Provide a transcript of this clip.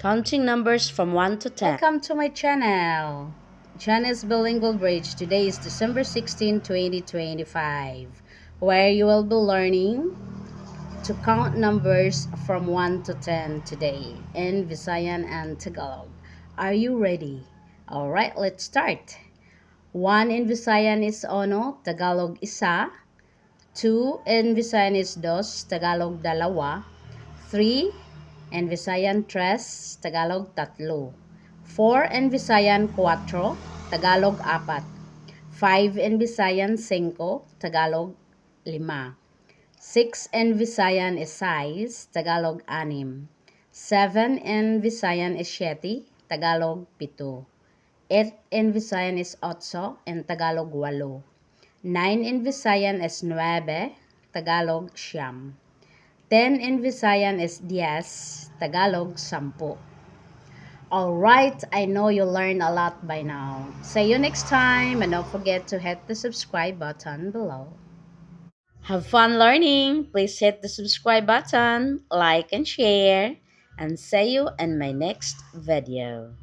Counting numbers from 1 to 10. Welcome to my channel, Janice Bilingual Bridge. Today is December 16, 2025, where you will be learning to count numbers from 1 to 10 today in Visayan and Tagalog. Are you ready? Alright, let's start. 1 in Visayan is ono, Tagalog isa. 2 in Visayan is dos, Tagalog dalawa. 3 in Visayan tres, Tagalog tatlo. 4 in Visayan cuatro, Tagalog apat. 5 in Visayan cinco, Tagalog lima. 6 in Visayan is sais, Tagalog anim. 7 in Visayan is siete, Tagalog pito. 8 in Visayan is otso, in Tagalog walo. 9 in Visayan is nueve, Tagalog siyam. 10 in Visayan is 10, Tagalog 10. Alright, I know you learned a lot by now. See you next time, and don't forget to hit the subscribe button below. Have fun learning. Please hit the subscribe button, like and share, and see you in my next video.